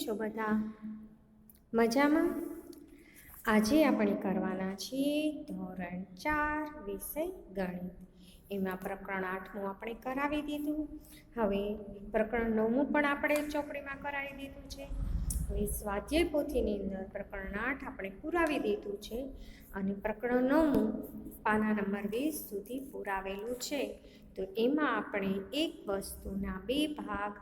છો બધા? મજામાં? આજે આપણે કરવાના છીએ ધોરણ 4 વિષય ગણિત. એમાં પ્રકરણ 8મું આપણે કરાવી દીધું. હવે પ્રકરણ 9મું પણ આપણે ચોપડીમાં કરાવી દીધું છે. હવે સ્વાધ્યાય પોથીની અંદર પ્રકરણ 8 આપણે પુરાવી દીધું છે અને પ્રકરણ 9મું પાના નંબર 20 સુધી પુરાવેલું છે. તો એમાં આપણે એક વસ્તુના બે ભાગ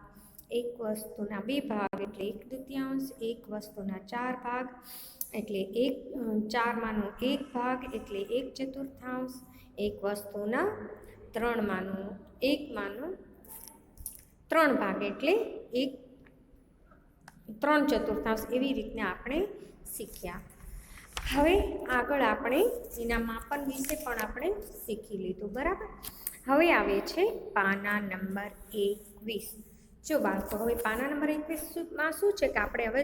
એટલે 1/2, એક વસ્તુના 4 ભાગ એટલે 4માંનો 1 ભાગ એટલે 1/4, એક વસ્તુના 3માંનો 3 ભાગ એટલે 3/4 એવી રીતના આપણે શીખ્યા. હવે આગળ આપણે એના માપન વિશે પણ આપણે શીખી લીધું, બરાબર. હવે આવે છે પાના નંબર 21. જો બાળકો, હવે પાના નંબર 21માં શું છે કે આપણે હવે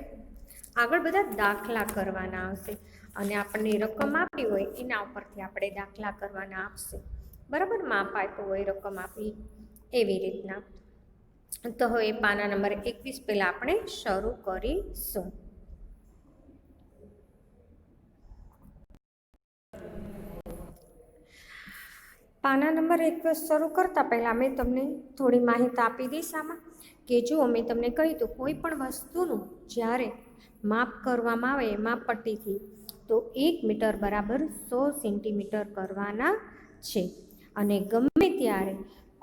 આગળ બધા દાખલા કરવાના આવશે અને આપણને રકમ આપી હોય એના ઉપરથી આપણે દાખલા કરવાના આપશે, બરાબર. માપ આપ્યું હોય, રકમ આપી, એવી રીતના. તો હવે પાના નંબર 21 પહેલાં આપણે શરૂ કરીશું. પાના નંબર 21 શરૂ કરતાં પહેલાં મેં તમને થોડી માહિતી આપી દઈશ આમાં, કે જો મેં તમને કહ્યું હતું કોઈ પણ વસ્તુનું જ્યારે માપ કરવામાં આવે માપપટ્ટીથી તો 1 મીટર બરાબર 100 સેન્ટીમીટર કરવાના છે. અને ગમે ત્યારે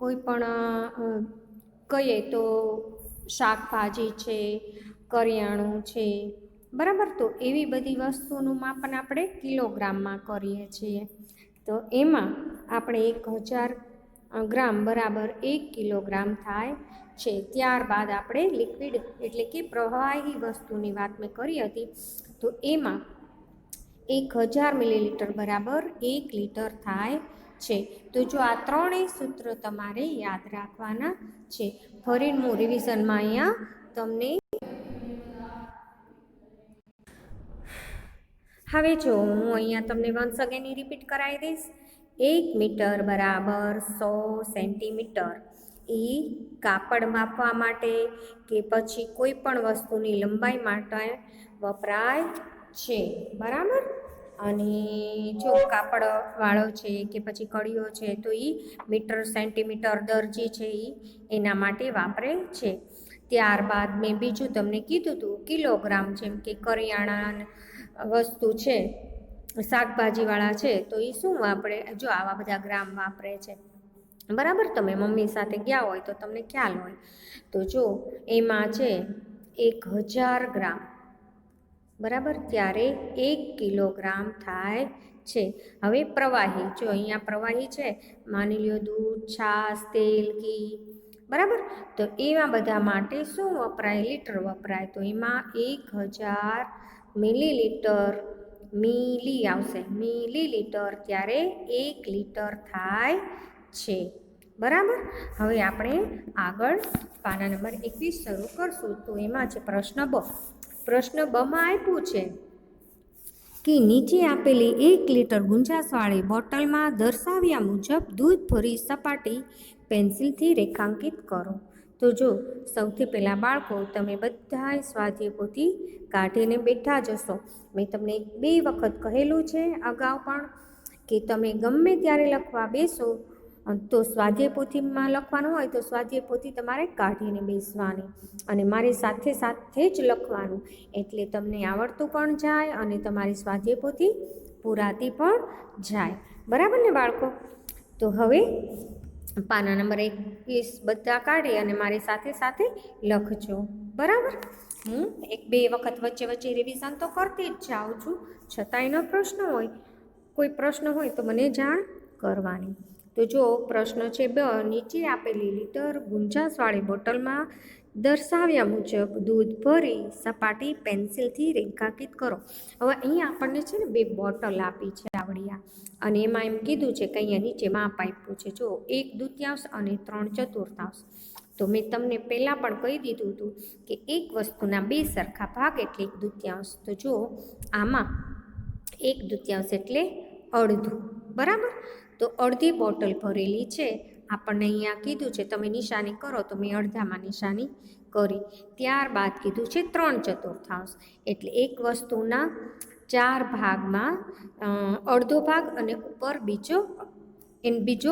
કોઈ પણ કહીએ તો શાકભાજી છે, કરિયાણું છે, બરાબર, તો એવી બધી વસ્તુનું માપન આપણે કિલોગ્રામમાં કરીએ છીએ. તો એમાં આપણે 1000 ગ્રામ બરાબર 1 કિલોગ્રામ થાય છે. ત્યારબાદ આપણે લિક્વિડ એટલે કે પ્રવાહી વસ્તુની વાત મેં કરી હતી, તો એમાં 1000 મિલીલીટર બરાબર 1 લીટર થાય છે. તો જો આ ત્રણેય સૂત્ર તમારે યાદ રાખવાના છે. ફરી હું રિવિઝનમાં અહીંયા તમને હવે જો હું અહીંયા તમને વન્સ અગેન રિપીટ કરાવી દઈશ. 1 મીટર બરાબર 100 સેન્ટીમીટર એ કાપડ માપવા માટે કે પછી કોઈ પણ વસ્તુની લંબાઈ માટે વપરાય છે, બરાબર. અને જો કાપડવાળો છે કે પછી કડીઓ છે તો એ મીટર સેન્ટીમીટર દરજી છે એના માટે વાપરે છે. ત્યારબાદ મેં બીજું તમને કીધું હતું કિલોગ્રામ, જેમ કે કરિયાણા વસ્તુ છે, શાકભાજીવાળા છે તો એ શું વાપરે, જો આવા બધા ગ્રામ વાપરે છે, બરાબર. તમે મમ્મી સાથે ગયા હોય તો તમને ખ્યાલ હોય. તો જો એમાં છે 1000 ગ્રામ, બરાબર, ત્યારે 1 કિલોગ્રામ થાય છે. હવે પ્રવાહી, જો અહીંયા પ્રવાહી છે, માની લ્યો દૂધ, છાશ, તેલ, ઘી, બરાબર, તો એવા બધા માટે શું વપરાય, લીટર વપરાય. તો એમાં 1000 મિલીલીટર, મિલી આવશે, મિલીલીટર, ત્યારે 1 લીટર થાય છે, બરાબર. હવે આપણે આગળ પાના નંબર 21 શરૂ કરશું. તો એમાં છે પ્રશ્ન બ. પ્રશ્ન બમાં આપ્યું છે કે નીચે આપેલી 1 લીટર ગુંજાશવાળી બોટલમાં દર્શાવ્યા મુજબ દૂધ ભરી સપાટી પેન્સિલથી રેખાંકિત કરો. તો જો સૌથી પહેલાં બાળકો, તમે બધાય સ્વાધ્યાય પોથી કાઢીને બેઠા જશો. મેં તમને 2 વખત કહેલું છે અગાઉ પણ કે તમે ગમે ત્યારે લખવા બેસો તો સ્વાધ્યાય પોથીમાં લખવાનું હોય તો સ્વાધ્યાય પોથી તમારે કાઢીને બેસવાની અને મારી સાથે સાથે જ લખવાનું, એટલે તમને આવડતું પણ જાય અને તમારી સ્વાધ્યાય પોથી પૂરાતી પણ જાય, બરાબર ને બાળકો. તો હવે પાના નંબર 21 બધા કાઢી અને મારી સાથે સાથે લખજો, બરાબર. હું 1-2 વખત વચ્ચે રિવિઝન તો કરતી જ જાઉં છું, છતાંય પ્રશ્ન હોય, કોઈ પ્રશ્ન હોય તો મને જાણ કરવાની. તો જો પ્રશ્ન છે બ, નીચે આપેલી લીટર ગુંજાશવાળી બોટલમાં દર્શાવ્યા મુજબ દૂધ ભરી સપાટી પેન્સિલથી રેખાંકિત કરો. હવે અહીંયા આપણને છે ને 2 બોટલ આપી છે આવડિયા, અને એમાં એમ કીધું છે કે અહીંયા નીચે માપ આપ્યું છે, જો 1/2 અને 3/4. તો મેં તમને પહેલાં પણ કહી દીધું હતું કે એક વસ્તુના 2 સરખા ભાગ એટલે 1/2. તો જો આમાં 1/2 એટલે અડધું, બરાબર. તો અડધી બોટલ ભરેલી છે, આપણને અહીંયા કીધું છે તમે નિશાની કરો, તો મેં અડધામાં નિશાની કરી. ત્યારબાદ કીધું છે 3/4, એટલે એક વસ્તુના 4 ભાગમાં અડધો ભાગ અને ઉપર બીજો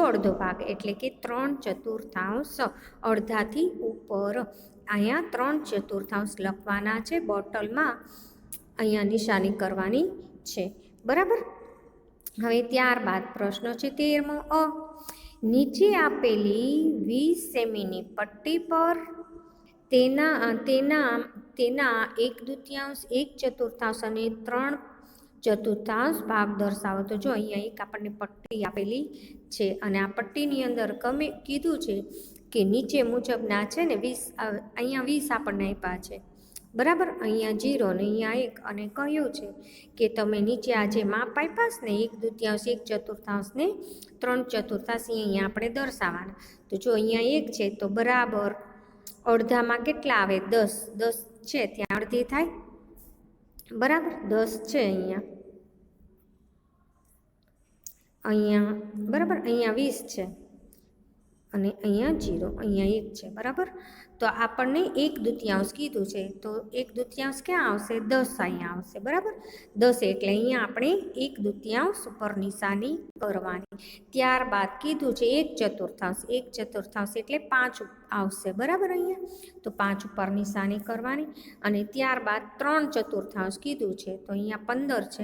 અડધો ભાગ, એટલે કે 3/4, અડધાથી ઉપર. અહીંયા 3/4 લખવાના છે બોટલમાં, અહીંયા નિશાની કરવાની છે, બરાબર. હવે ત્યારબાદ પ્રશ્ન છે 13મો અ. નીચે આપેલી 20 સેમીની પટ્ટી પર તેના 1/2, 1/4 અને 3/4 ભાગ દર્શાવો. તો જો અહીંયા એક આપણને પટ્ટી આપેલી છે અને આ પટ્ટીની અંદર કીધું છે કે નીચે મુજબના છે ને 20, અહીંયા 20 આપણને આપ્યા છે, બરાબર. અહીંયા 0 ને અહીંયા 1, અને કહ્યું છે કે તમે નીચે આ જે માપ આપ્યા છે ને 1/2, 1/4 ને 3/4 અહીંયા આપણે દર્શાવવાના. તો જો અહીંયા 1 છે તો બરાબર અડધામાં કેટલા આવે? 10 છે ત્યાં અડધી થાય, બરાબર. 10 છે અહીંયા બરાબર. અહીંયા 20 છે અને અહીંયા 0, અહીંયા 1 છે, બરાબર. તો આપણને 1/2 કીધું છે, તો 1/2 ક્યાં આવશે? 10 અહીંયા આવશે, બરાબર. 10 એટલે અહીંયા આપણે 1/2 ઉપર નિશાની કરવાની. ત્યારબાદ કીધું છે 1/4, 1/4 એટલે 5 આવશે, બરાબર. અહીંયા તો 5 ઉપર નિશાની કરવાની. અને ત્યારબાદ 3/4 કીધું છે, તો અહીંયા 15 છે,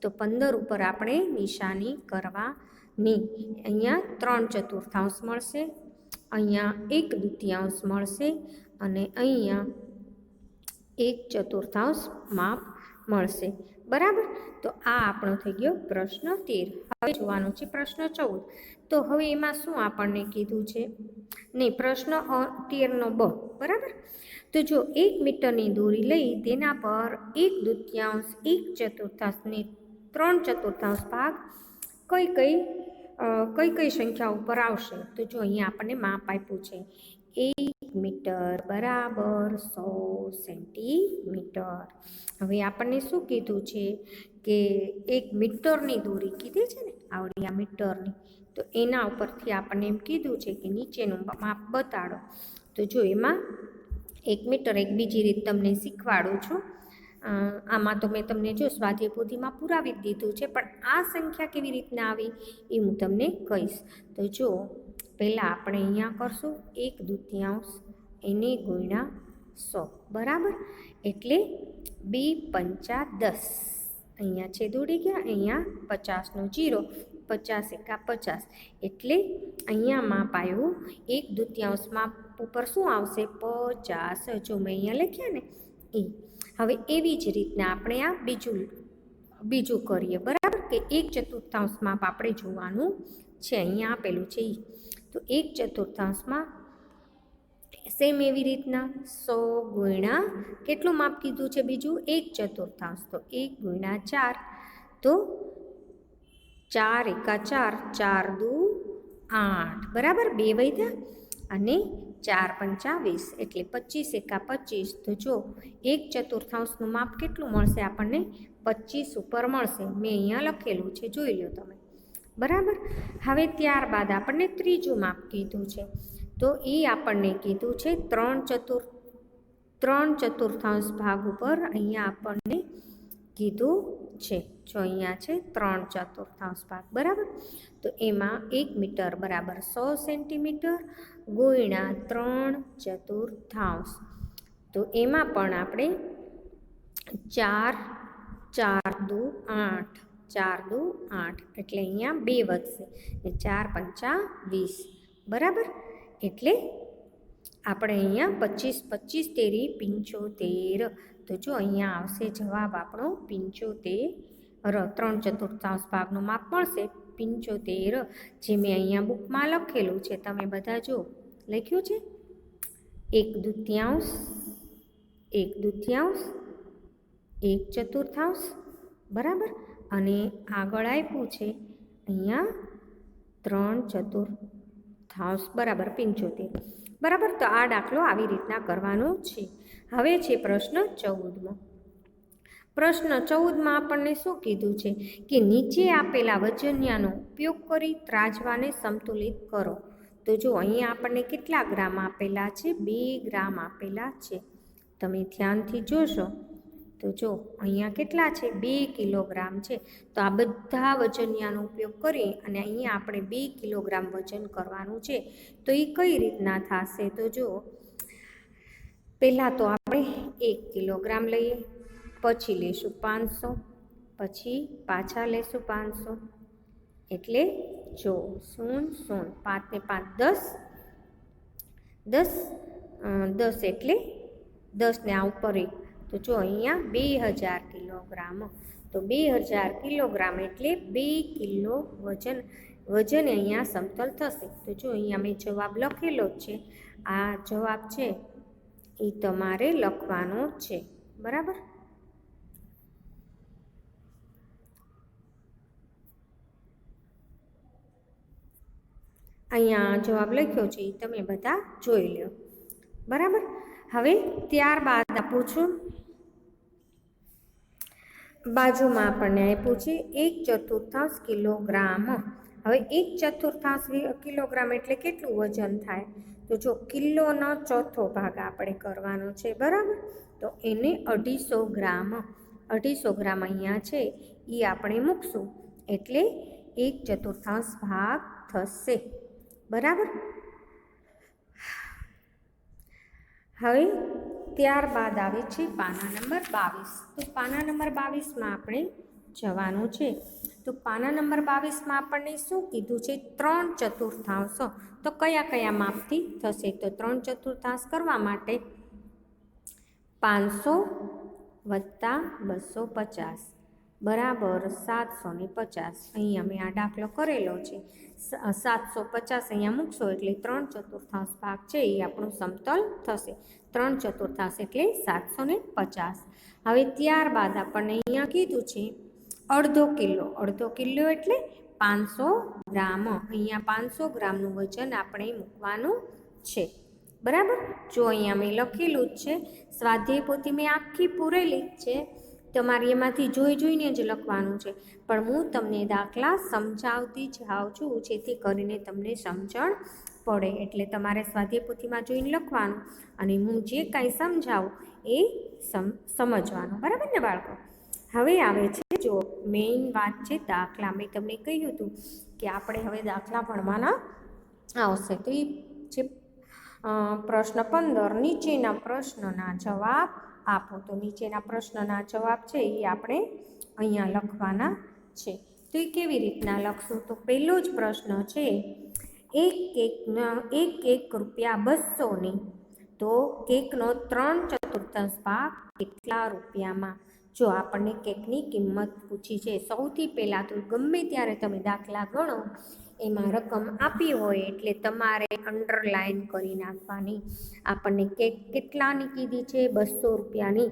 તો 15 ઉપર આપણે નિશાની કરવાની. અહીંયા 3/4 મળશે, અહીંયા 1/2 મળશે અને અહીંયા 1/4 માપ મળશે, બરાબર. તો આ આપણો થઈ ગયો પ્રશ્ન 13. હવે જોવાનું છે પ્રશ્ન 14. તો હવે એમાં શું આપણને કીધું છે? નહીં, પ્રશ્ન 13નો બ, બરાબર. તો જો 1 મીટરની દોરી લઈ તેના પર 1/2, 1/4 ને 3/4 ભાગ કઈ સંખ્યા ઉપર આવશે? તો જો અહીંયા આપણને માપ આપ્યું છે 1 મીટર બરાબર 100 સેન્ટીમીટર. હવે આપણને શું કીધું છે કે 1 મીટરની દોરી કીધી છે ને, આવડી આ મીટરની, તો એના ઉપરથી આપણને એમ કીધું છે કે નીચેનું માપ બતાડો. તો જો એમાં 1 મીટર એક બીજી રીત તમને શીખવાડું છું. આમાં તો મેં તમને જો સ્વાધ્યાય પોથીમાં પુરાવી દીધું છે, પણ આ સંખ્યા કેવી રીતના આવી એ હું તમને કહીશ. તો જો પહેલાં આપણે અહીંયા કરશું 1/2 એને ગુણ્યા 100, બરાબર. એટલે 2 પંચા 10, અહીંયા છેદ ઉડી ગયા, અહીંયા 50નો 0, 50 એકા 50, એટલે અહીંયા માપ આવ્યું 1/2 માપ ઉપર શું આવશે? 50. જો મેં અહીંયા લખ્યા ને એ. હવે એવી જ રીતના આપણે આ બીજું કરીએ, બરાબર. કે 1/4 માપ આપણે જોવાનું છે, અહીંયા આપેલું છે એ. તો 1/4 સેમ એવી રીતના 100 ગુણ્યા કેટલું માપ કીધું છે બીજું? 1/4, તો 1 ગુણ્યા 4, તો 4 એકા 4, 4 દુ 8, બરાબર. 2 વધ્યા અને 4 પંચા 20, એટલે 25 એકા 25. તો જો 1/4 માપ કેટલું મળશે આપણને? 25 ઉપર મળશે. મેં અહીંયા લખેલું છે, જોઈ લો તમે, બરાબર. હવે ત્યારબાદ આપણને ત્રીજું માપ કીધું છે, તો એ આપણને કીધું છે 3/4 ભાગ ઉપર અહીંયા આપણને કીધું છે. જો અહીંયા છે 3/4 ભાગ, બરાબર. તો એમાં 1 મીટર બરાબર 100 સેન્ટીમીટર ગુણ્યા 3/4, તો એમાં પણ આપણે 4 દુ 8, 4 દુ 8, એટલે અહીંયા 2 વધશે ને 4 પંચા 20, બરાબર. એટલે આપણે અહીંયા 25 તેરી 75. તો જો અહીંયા આવશે જવાબ આપણો 75. 3/4 ભાગનું માપ મળશે 75, જે મેં અહીંયા બુકમાં લખેલું છે, તમે બધા જો લખ્યું છે 1/2, 1/2, 1/4, બરાબર. અને આગળ આપ્યું છે અહીંયા 3/4 બરાબર 75, બરાબર. તો આ દાખલો આવી રીતના કરવાનો છે. હવે છે પ્રશ્ન 14. પ્રશ્ન 14માં આપણને શું કીધું છે કે નીચે આપેલા વજનિયાનો ઉપયોગ કરી ત્રાજવાને સંતુલિત કરો. તો જો અહીંયા આપણને કેટલા ગ્રામ આપેલા છે? 2 ગ્રામ આપેલા છે. તમે ધ્યાનથી જોશો તો જો અહીંયા કેટલા છે? 2 કિલોગ્રામ છે. તો આ બધા વજનિયાનો ઉપયોગ કરી અને અહીંયા આપણે 2 કિલોગ્રામ વજન કરવાનું છે. તો એ કઈ રીતના થશે? તો જો પહેલાં તો આપણે 1 કિલોગ્રામ લઈએ, પછી લેશું 500, પછી પાછા લેશું 500, એટલે જો 0 0 5 ને 5 10 10 એટલે 10 ને આ ઉપર 1, તો જો અહીંયા 2000 કિલોગ્રામ. તો 2000 કિલોગ્રામ એટલે 2 કિલો વજન અહીંયા સમતલ થશે. તો જો અહીંયા મેં જવાબ લખેલો જ છે. આ જવાબ છે એ તમારે લખવાનો છે, બરાબર? અહીંયા જવાબ લખ્યો છે એ તમે બધા જોઈ લો, બરાબર? હવે ત્યારબાદ આપું છું, બાજુમાં આપણને આપ્યું છે 1/4 કિલોગ્રામ. હવે 1/4 કિલોગ્રામ એટલે કેટલું વજન થાય? તો જો કિલોનો ચોથો ભાગ આપણે કરવાનો છે, બરાબર? તો એને 250 ગ્રામ, 250 ગ્રામ અહીંયા છે એ આપણે મૂકશું એટલે 1/4 ભાગ થશે, બરાબર? હવે ત્યારબાદ આવે છે પાના નંબર 22. તો પાના નંબર 22માં આપણે જવાનું છે. તો પાના નંબર 22માં આપણને શું કીધું છે? 3/4. તો કયા કયા માપથી થશે? તો 3/4 કરવા માટે 500 વત્તા 250 બરાબર 750. અહીંયા મેં આ દાખલો કરેલો છે. 750 અહીંયા મૂકશો એટલે 3/4 ભાગ છે એ આપણું સમતલ થશે. 3/4 એટલે 750. હવે ત્યારબાદ આપણને અહીંયા કીધું છે અડધો કિલો એટલે 500 ગ્રામ. અહીંયા 500 ગ્રામનું વજન આપણે મૂકવાનું છે, બરાબર? જો અહીંયા મેં લખેલું જ છે. સ્વાધ્યાય પોથી મેં આખી પૂરેલી જ છે, તમારે એમાંથી જોઈને જ લખવાનું છે. પણ હું તમને દાખલા સમજાવતી જાઉં છું જેથી કરીને તમને સમજણ પડે. એટલે તમારે સ્વાધ્યાય પોથીમાં જોઈને લખવાનું અને હું જે કાંઈ સમજાવું એ સમજવાનું, બરાબર ને બાળકો? હવે આવે છે જો મેઇન વાત છે દાખલા. મેં તમને કહ્યું હતું કે આપણે હવે દાખલા ભણવાના આવશે. તો એ જે પ્રશ્ન 15 નીચેના પ્રશ્નના જવાબ આપો. તો નીચેના પ્રશ્નના જવાબ છે એ આપણે અહીંયા લખવાના છે. તો એ કેવી રીતના લખશું? તો પહેલો જ પ્રશ્ન છે એક રૂપિયા 200ની, તો કેકનો 3/4 ભાગ કેટલા રૂપિયામાં? જો આપણને કેકની કિંમત પૂછી છે, સૌથી પહેલાં તો ગમે ત્યારે તમે દાખલા ગણો એમાં રકમ આપી હોય એટલે તમારે અંડરલાઈન કરી નાખવાની. આપણને કેક કેટલાની કીધી છે? 200 રૂપિયાની.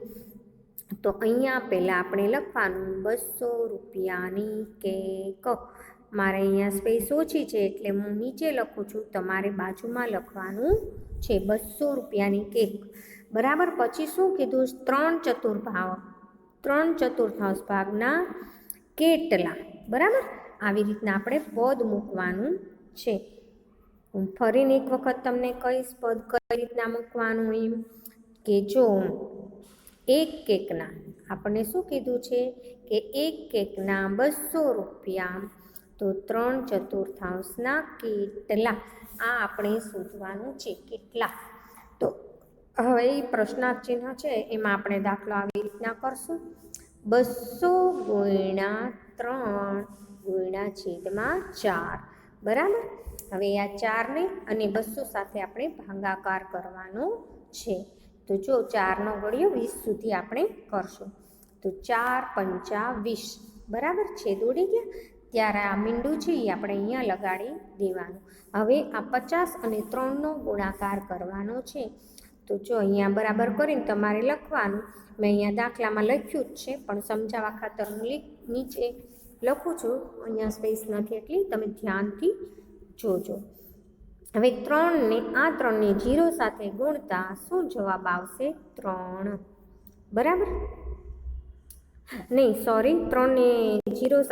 તો અહીંયા પહેલાં આપણે લખવાનું 200 રૂપિયાની કેક. મારે અહીંયા સ્પેસ ઓછી છે એટલે હું નીચે લખું છું, તમારે બાજુમાં લખવાનું છે 200 રૂપિયાની કેક, બરાબર? પછી શું કીધું? 3/4 ભાગના કેટલા, બરાબર? આવી રીતના આપણે પદ મૂકવાનું છે. હું ફરીને એક વખત તમને કહીશ પદ કઈ રીતના મૂકવાનું એમ. કે જો એક કેકના આપણને શું કીધું છે કે એક કેકના 200 રૂપિયા, તો 3/4 કેટલા? આ આપણે શોધવાનું છે, કેટલા. તો હવે એ પ્રશ્નાર્થ ચિહ્ન છે એમાં આપણે દાખલો આવી રીતના કરશું. 200 × 3 / 4, બરાબર? હવે આ 4ને અને 200 સાથે આપણે ભાગાકાર કરવાનો છે. તો જો 4નો ઘડિયો 20 સુધી આપણે કરશું. તો 4 × 5 = 20, બરાબર? છેદ ઉડી ગયા. ત્યારે આ મીંડું છે એ આપણે અહીંયા લગાડી દેવાનું. હવે આ 50 અને 3નો ગુણાકાર કરવાનો છે. તો જો અહીંયા બરાબર કરીને તમારે લખવાનું. મેં અહીંયા દાખલામાં લખ્યું જ છે પણ સમજાવવા ખાતર નીચે લખું છું. અહીંયા સ્પેસ નથી એટલી તમે ધ્યાનથી જોજો. હવે 3ને 0 સાથે ગુણતા શું જવાબ આવશે? 3, બરાબર? નહીં, સોરી, 3ને 0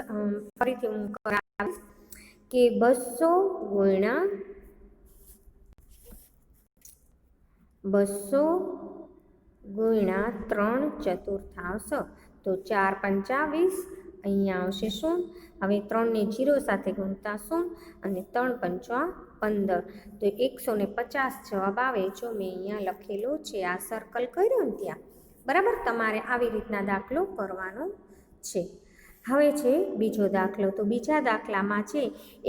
ફરીથી હું કરાવીશ કે 200 × 200 ગુણ્યા 3/4 તો 4 પંચા 20 અહીંયા આવશે 0. હવે 3ને 0 સાથે ગુણતા 0 અને 3 પંચા 15 તો 150 જવાબ આવે. જો મેં અહીંયા લખેલો છે આ સર્કલ કર્યો ને ત્યાં, બરાબર. તમારે આવી રીતના દાખલો કરવાનો છે. હવે છે બીજો દાખલો. તો બીજા દાખલામાં છે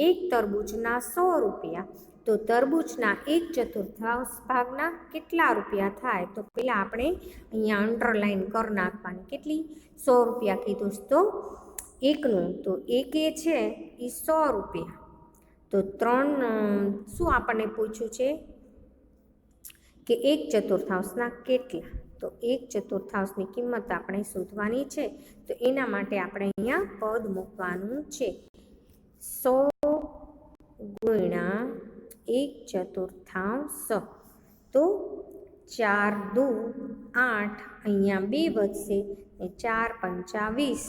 એક તરબૂચના 100 રૂપિયા. તો તરબૂચના 1/4 ભાગના કેટલા રૂપિયા થાય? તો પહેલાં આપણે અહીંયા અંડરલાઈન કરી નાખવાની. કેટલી? 100 રૂપિયા કીધું તો એકનું, તો એક એ છે એ 100 રૂપિયા. તો 3 શું આપણને પૂછ્યું છે કે 1/4 કેટલા? તો 1/4ની કિંમત આપણે શોધવાની છે. તો એના માટે આપણે અહીંયા પદ મૂકવાનું છે. 100 ગુણ્યા 1/4 તો 4 દુ 8, અહીંયા 2 વધશે ને 4 પંચા 20,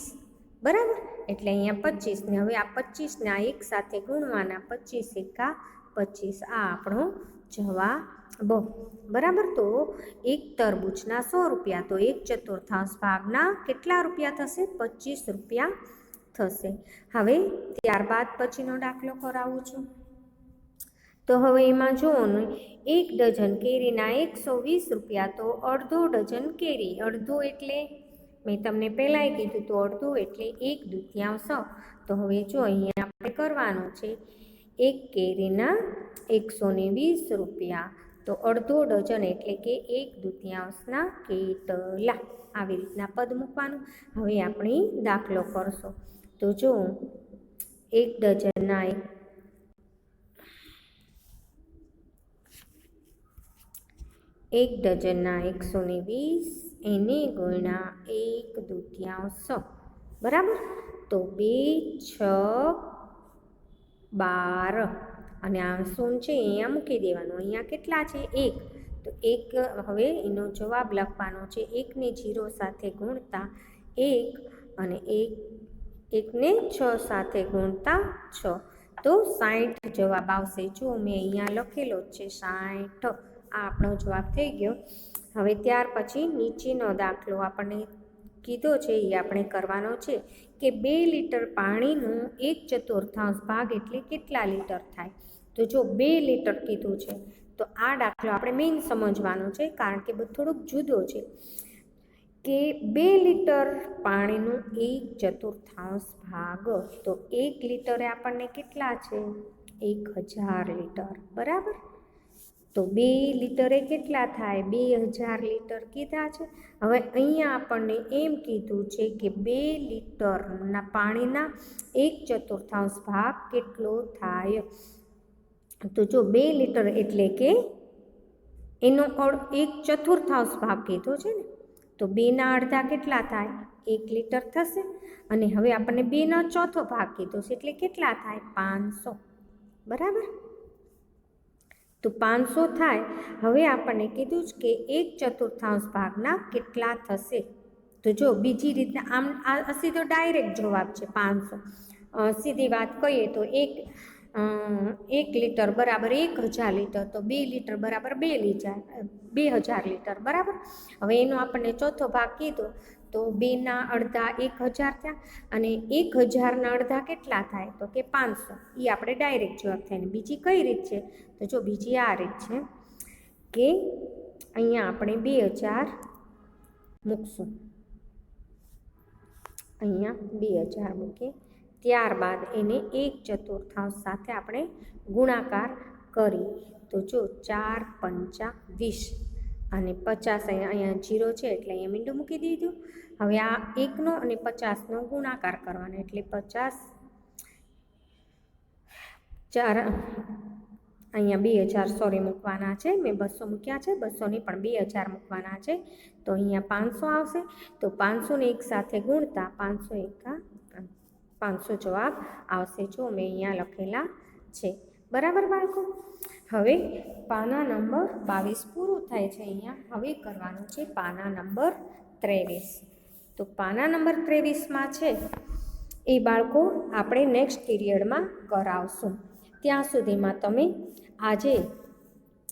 બરાબર. એટલે અહીંયા 25 ને હવે આ 25 ને આ એક સાથે ગુણવાના. 25 એકા 25 આ આપણો જવાબ, બરાબર. તો એક તરબૂચના 100 રૂપિયા તો 1/4 ભાગના કેટલા રૂપિયા થશે? 25 રૂપિયા થશે. હવે ત્યારબાદ પછીનો દાખલો કરાવું છું. તો હવે એમાં જુઓ ને, 1 ડઝન કેરીના 120 રૂપિયા તો અડધો ડઝન કેરી. અડધો એટલે મેં તમને પહેલાંય કીધું તો અડધો એટલે 1/2. તો હવે જો અહીંયા આપણે કરવાનું છે એક કેરીના 120 રૂપિયા તો અડધો ડઝન એટલે કે 1/2 કેટલા? આવી રીતના પદ મૂકવાનું. હવે આપણે દાખલો કરશો. તો જો 1 ડઝનના 120 એને ગુણ્યા 1/2, બરાબર. તો 2 6 12 અને આ શૂન્ય છે અહીંયા મૂકી દેવાનું. અહીંયા કેટલા છે? 1. તો 1 હવે એનો જવાબ લખવાનો છે. 1ને 0 સાથે ગુણતા 1 અને 1ને 6 સાથે ગુણતા 6 તો 60 જવાબ આવશે. જો મેં અહીંયા લખેલો જ છે 60. આ આપણો જવાબ થઈ ગયો. હવે ત્યાર પછી નીચેનો દાખલો આપણને કીધો છે એ આપણે કરવાનો છે કે 2 લીટર પાણીનું 1/4 ભાગ એટલે કેટલા લીટર થાય? તો જો 2 લીટર કીધું છે તો આ દાખલો આપણે મેઇન સમજવાનો છે, કારણ કે બધું થોડુંક જુદો છે. કે 2 લીટર પાણીનું 1/4 ભાગ તો 1 લીટરે આપણને કેટલા છે? 1000 લીટર, બરાબર. તો 2 લીટરે કેટલા થાય? 2000 લીટર કીધા છે. હવે અહીંયા આપણને એમ કીધું છે કે 2 લીટરના પાણીના 1/4 ભાગ કેટલો થાય? તો જો 2 લીટર એટલે કે એનો 1/4 ભાગ કીધો છે ને, તો 2ના અડધા કેટલા થાય? 1 લીટર થશે. અને હવે આપણને 2નો ચોથો ભાગ કીધો છે એટલે કેટલા થાય? 500, બરાબર. તો 500 થાય. હવે આપણને કીધું જ કે 1/4 ભાગના કેટલા થશે? તો જો બીજી રીતના આમ આ સીધો ડાયરેક્ટ જવાબ છે 500. સીધી વાત કહીએ તો 1 લીટર બરાબર 1000 લીટર, તો 2 લીટર બરાબર 2000 લીટર, બરાબર. હવે એનો આપણને ચોથો ભાગ કીધો તો 2ના અડધા 1000 થયા અને 1000ના અડધા કેટલા થાય? તો કે 500. એ આપણે ડાયરેક્ટ જવાબ થાય. ને બીજી કઈ રીત છે? તો જો બીજી આ રીત છે કે અહીંયા આપણે 2000 મૂકશું. અહીંયા 2000 મૂકીએ, ત્યારબાદ એને 1/4 સાથે આપણે ગુણાકાર કરી. તો જો 4 પંચા 20 અને 50 અહીંયા 0 છે એટલે અહીંયા મીંડું મૂકી દીધું. હવે આ 1નો અને 50નો ગુણાકાર કરવાનો એટલે 50 4 અહીંયા 2000 સોરી મૂકવાના છે. મેં 200 મૂક્યા છે, 200 નહીં પણ 2000 મૂકવાના છે. તો અહીંયા 500 આવશે. તો 500ને એક સાથે ગુણતા 500 એકા 500 જવાબ આવશે. જો મેં અહીંયા લખેલા છે, બરાબર બાળકો. હવે પાના નંબર 22 પૂરું થાય છે અહીંયા. હવે કરવાનું છે પાના નંબર 23. તો પાના નંબર 23માં છે એ બાળકો આપણે નેક્સ્ટ પીરિયડમાં કરાવશું. ત્યાં સુધીમાં તમે આજે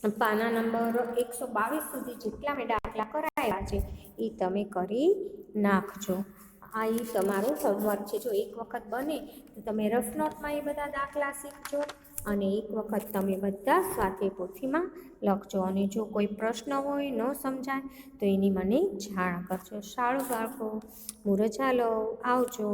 પાના નંબર 122 સુધી જેટલા મેં દાખલા કરાવ્યા છે એ તમે કરી નાખજો. આ એ તમારું હોમવર્ક છે. જો એક વખત બને તો તમે રફ નોટમાં એ બધા દાખલા શીખજો અને એક વખત તમે બધા સ્વાધ્યાય પોથીમાં લખજો. અને જો કોઈ પ્રશ્ન હોય ન સમજાય તો એની મને જાણ કરજો. સારું બાળકો, હું રજા લઉં. આવજો.